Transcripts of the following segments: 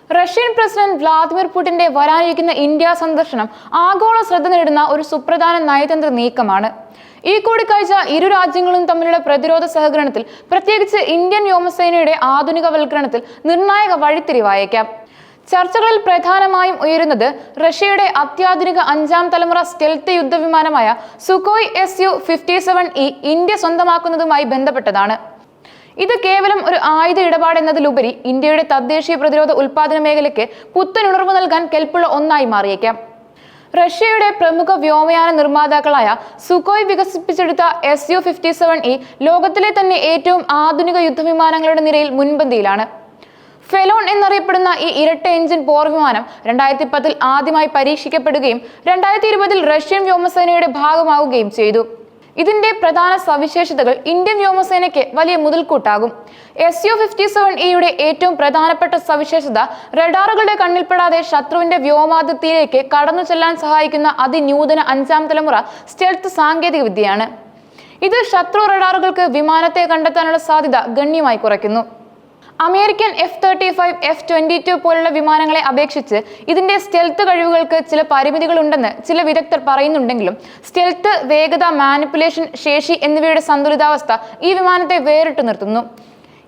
Russian president Vladimir പുടിന്റെ വരാനിരിക്കുന്ന India സന്ദർശനം ആഗോള ശ്രദ്ധ നേടുന്ന ഒരു സുപ്രധാന നയതന്ത്ര നീക്കമാണ്. ഈ കൂടിക്കാഴ്ച ഇരു രാജ്യങ്ങളും തമ്മിലുള്ള പ്രതിരോധ സഹകരണത്തിൽ, പ്രത്യേകിച്ച് ഇന്ത്യൻ വ്യോമസേനയുടെ ആധുനികവൽക്കരണത്തിൽ നിർണായക വഴിത്തിരിവായേക്കാം. ചർച്ചകളിൽ പ്രധാനമായും ഉയരുന്നത് റഷ്യയുടെ അത്യാധുനിക 5ാം തലമുറ സ്റ്റെൽത്ത് യുദ്ധവിമാനമായ സുഖോയ് Su-57E ഇന്ത്യ സ്വന്തമാക്കുന്നതുമായി ബന്ധപ്പെട്ടതാണ്. ഇത് കേവലം ഒരു ആയുധ ഇടപാട് എന്നതിലുപരി ഇന്ത്യയുടെ തദ്ദേശീയ പ്രതിരോധ ഉൽപാദന മേഖലയ്ക്ക് പുത്തനുണർവ് നൽകാൻ കെൽപ്പുള്ള ഒന്നായി മാറിയേക്കാം. റഷ്യയുടെ പ്രമുഖ വ്യോമയാന നിർമ്മാതാക്കളായ സുഖോയ് വികസിപ്പിച്ചെടുത്ത Su-57E ലോകത്തിലെ തന്നെ ഏറ്റവും ആധുനിക യുദ്ധവിമാനങ്ങളുടെ നിരയിൽ മുൻപന്തിയിലാണ്. ഫെലോൺ എന്നറിയപ്പെടുന്ന ഈ ഇരട്ട എഞ്ചിൻ പോർവിമാനം 2010 ആദ്യമായി പരീക്ഷിക്കപ്പെടുകയും 2020 റഷ്യൻ വ്യോമസേനയുടെ ഭാഗമാവുകയും ചെയ്തു. ഇതിന്റെ പ്രധാന സവിശേഷതകൾ ഇന്ത്യൻ വ്യോമസേനയ്ക്ക് വലിയ മുതൽക്കൂട്ടാകും. Su-57E ഏറ്റവും പ്രധാനപ്പെട്ട സവിശേഷത റഡാറുകളുടെ കണ്ണിൽപ്പെടാതെ ശത്രുവിന്റെ വ്യോമാതിർത്തിയിലേക്ക് കടന്നു ചെല്ലാൻ സഹായിക്കുന്ന അതിനൂതന 5ാം തലമുറ സ്റ്റെൽത്ത് സാങ്കേതിക വിദ്യയാണ്. ഇത് ശത്രു റഡാറുകൾക്ക് വിമാനത്തെ കണ്ടെത്താനുള്ള സാധ്യത ഗണ്യമായി കുറയ്ക്കുന്നു. അമേരിക്കൻ F-35, F-22 പോലുള്ള വിമാനങ്ങളെ അപേക്ഷിച്ച് ഇതിന്റെ സ്റ്റെൽത്ത് കഴിവുകൾക്ക് ചില പരിമിതികളുണ്ടെന്ന് ചില വിദഗ്ധർ പറയുന്നുണ്ടെങ്കിലും സ്റ്റെൽത്ത്, വേഗത, മാനിപ്പുലേഷൻ ശേഷി എന്നിവയുടെ സന്തുലിതാവസ്ഥ ഈ വിമാനത്തെ വേറിട്ട് നിർത്തുന്നു.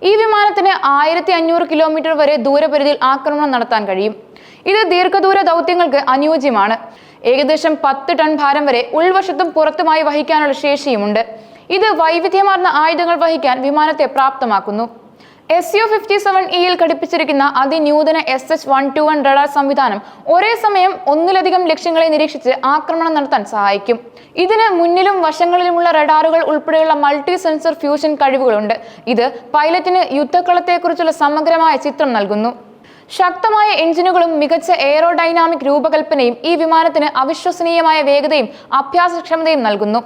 ഈ വിമാനത്തിന് 1500 കിലോമീറ്റർ വരെ ദൂരപരിധിയിൽ ആക്രമണം നടത്താൻ കഴിയും. ഇത് ദീർഘദൂര ദൗത്യങ്ങൾക്ക് അനുയോജ്യമാണ്. ഏകദേശം 10 ടൺ ഭാരം വരെ ഉൾവശത്തും പുറത്തുമായി വഹിക്കാനുള്ള ശേഷിയുമുണ്ട്. ഇത് വൈവിധ്യമാർന്ന ആയുധങ്ങൾ വഹിക്കാൻ വിമാനത്തെ പ്രാപ്തമാക്കുന്നു. Su-57E ഘടിപ്പിച്ചിരിക്കുന്ന അതിനൂതന SH-121 റഡാർ സംവിധാനം ഒരേ സമയം ഒന്നിലധികം ലക്ഷ്യങ്ങളെ നിരീക്ഷിച്ച് ആക്രമണം നടത്താൻ സഹായിക്കും. ഇതിന് മുന്നിലും വശങ്ങളിലുമുള്ള റഡാറുകൾ ഉൾപ്പെടെയുള്ള മൾട്ടി സെൻസർ ഫ്യൂഷൻ കഴിവുകളുണ്ട്. ഇത് പൈലറ്റിന് യുദ്ധക്കളത്തെക്കുറിച്ചുള്ള സമഗ്രമായ ചിത്രം നൽകുന്നു. ശക്തമായ എഞ്ചിനുകളും മികച്ച എയറോഡൈനാമിക് രൂപകൽപ്പനയും ഈ വിമാനത്തിന് അവിശ്വസനീയമായ വേഗതയും അഭ്യാസക്ഷമതയും നൽകുന്നു.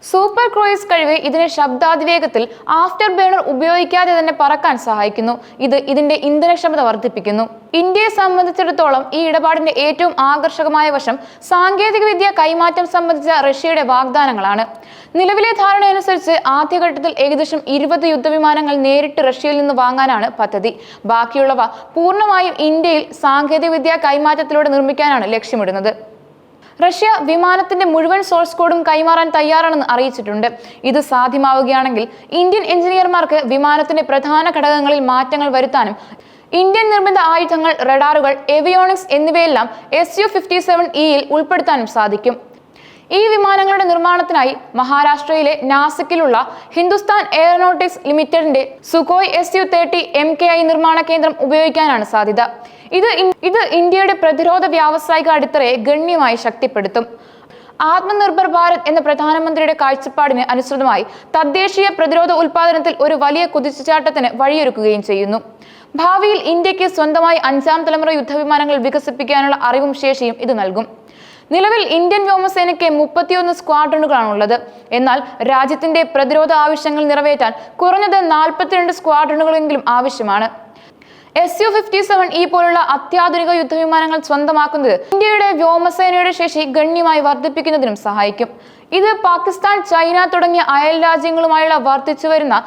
സൂപ്പർ ക്രൂയിസ് കഴിവ് ഇതിനെ ശബ്ദാതിവേഗത്തിൽ ആഫ്റ്റർ ബേണർ ഉപയോഗിക്കാതെ തന്നെ പറക്കാൻ സഹായിക്കുന്നു. ഇത് ഇതിന്റെ ഇന്ധനക്ഷമത വർദ്ധിപ്പിക്കുന്നു. ഇന്ത്യയെ സംബന്ധിച്ചിടത്തോളം ഈ ഇടപാടിന്റെ ഏറ്റവും ആകർഷകമായ വശം സാങ്കേതികവിദ്യ കൈമാറ്റം സംബന്ധിച്ച റഷ്യയുടെ വാഗ്ദാനങ്ങളാണ്. നിലവിലെ ധാരണയനുസരിച്ച് ആദ്യഘട്ടത്തിൽ ഏകദേശം 20 യുദ്ധവിമാനങ്ങൾ നേരിട്ട് റഷ്യയിൽ നിന്ന് വാങ്ങാനാണ് പദ്ധതി. ബാക്കിയുള്ളവ പൂർണ്ണമായും ഇന്ത്യയിൽ സാങ്കേതികവിദ്യ കൈമാറ്റത്തിലൂടെ നിർമ്മിക്കാനാണ് ലക്ഷ്യമിടുന്നത്. റഷ്യ വിമാനത്തിന്റെ മുഴുവൻ സോഴ്സ് കോഡും കൈമാറാൻ തയ്യാറാണെന്ന് അറിയിച്ചിട്ടുണ്ട്. ഇത് സാധ്യമാവുകയാണെങ്കിൽ ഇന്ത്യൻ എഞ്ചിനീയർമാർക്ക് വിമാനത്തിന്റെ പ്രധാന ഘടകങ്ങളിൽ മാറ്റങ്ങൾ വരുത്താനും ഇന്ത്യൻ നിർമ്മിത ആയുധങ്ങൾ, റഡാറുകൾ, എവിയോണിക്സ് എന്നിവയെല്ലാം Su-57E ഉൾപ്പെടുത്താനും സാധിക്കും. ഈ വിമാനങ്ങളുടെ നിർമ്മാണത്തിനായി മഹാരാഷ്ട്രയിലെ നാസിക്കിലുള്ള ഹിന്ദുസ്ഥാൻ എയറോനോട്ടിക്സ് ലിമിറ്റഡിന്റെ സുഖോയ് Su-30 MKI നിർമ്മാണ കേന്ദ്രം ഉപയോഗിക്കാനാണ് സാധ്യത. ഇത് ഇന്ത്യയുടെ പ്രതിരോധ വ്യാവസായിക അടിത്തറയെ ഗണ്യമായി ശക്തിപ്പെടുത്തും. ആത്മനിർഭർ ഭാരത് എന്ന പ്രധാനമന്ത്രിയുടെ കാഴ്ചപ്പാടിന് അനുസൃതമായി തദ്ദേശീയ പ്രതിരോധ ഉൽപാദനത്തിൽ ഒരു വലിയ കുതിച്ചുചാട്ടത്തിന് വഴിയൊരുക്കുകയും ചെയ്യുന്നു. ഭാവിയിൽ ഇന്ത്യക്ക് സ്വന്തമായി 5ാം തലമുറ യുദ്ധവിമാനങ്ങൾ വികസിപ്പിക്കാനുള്ള അറിവും ശേഷിയും ഇത് നൽകും. നിലവിൽ ഇന്ത്യൻ വ്യോമസേനയ്ക്ക് 31 സ്ക്വാഡ്രണുകളാണുള്ളത്. എന്നാൽ രാജ്യത്തിന്റെ പ്രതിരോധ ആവശ്യങ്ങൾ നിറവേറ്റാൻ കുറഞ്ഞത് 42 സ്ക്വാഡ്രണുകളെങ്കിലും ആവശ്യമാണ്. Su-57E പോലുള്ള അത്യാധുനിക യുദ്ധവിമാനങ്ങൾ സ്വന്തമാക്കുന്നത് ഇന്ത്യയുടെ വ്യോമസേനയുടെ ശേഷി ഗണ്യമായി വർദ്ധിപ്പിക്കുന്നതിനും സഹായിക്കും. ഇത് പാകിസ്ഥാൻ, ചൈന തുടങ്ങിയ അയൽ രാജ്യങ്ങളുമായുള്ള വർദ്ധിച്ചുവരുന്ന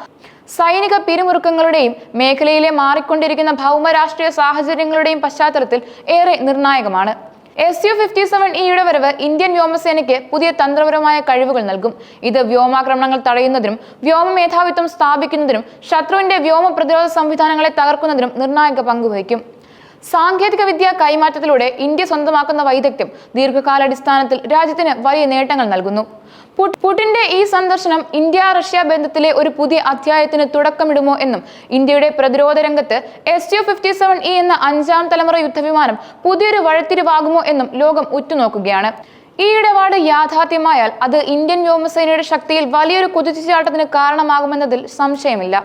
സൈനിക പിരിമുറുക്കങ്ങളുടെയും മേഖലയിലെ മാറിക്കൊണ്ടിരിക്കുന്ന ഭൗമരാഷ്ട്രീയ സാഹചര്യങ്ങളുടെയും പശ്ചാത്തലത്തിൽ ഏറെ നിർണായകമാണ്. Su-57E വരവ് ഇന്ത്യൻ വ്യോമസേനയ്ക്ക് പുതിയ തന്ത്രപരമായ കഴിവുകൾ നൽകും. ഇത് വ്യോമാക്രമണങ്ങൾ തടയുന്നതിനും വ്യോമ മേധാവിത്വം സ്ഥാപിക്കുന്നതിനും ശത്രുവിന്റെ വ്യോമ പ്രതിരോധ സംവിധാനങ്ങളെ തകർക്കുന്നതിനും നിർണായക പങ്കുവഹിക്കും. സാങ്കേതിക വിദ്യ കൈമാറ്റത്തിലൂടെ ഇന്ത്യ സ്വന്തമാക്കുന്ന വൈദഗ്ധ്യം ദീർഘകാലാടിസ്ഥാനത്തിൽ രാജ്യത്തിന് വലിയ നേട്ടങ്ങൾ നൽകുന്നു. പുടിന്റെ ഈ സന്ദർശനം ഇന്ത്യ റഷ്യ ബന്ധത്തിലെ ഒരു പുതിയ അധ്യായത്തിന് തുടക്കമിടുമോ എന്നും ഇന്ത്യയുടെ പ്രതിരോധ രംഗത്ത് Su-57E എന്ന 5ാം തലമുറ യുദ്ധവിമാനം പുതിയൊരു വഴിത്തിരിവാകുമോ എന്നും ലോകം ഉറ്റുനോക്കുകയാണ്. ഈ ഇടപാട് യാഥാർത്ഥ്യമായാൽ അത് ഇന്ത്യൻ വ്യോമസേനയുടെ ശക്തിയിൽ വലിയൊരു കുതിച്ചുചാട്ടത്തിന് കാരണമാകുമെന്നതിൽ സംശയമില്ല.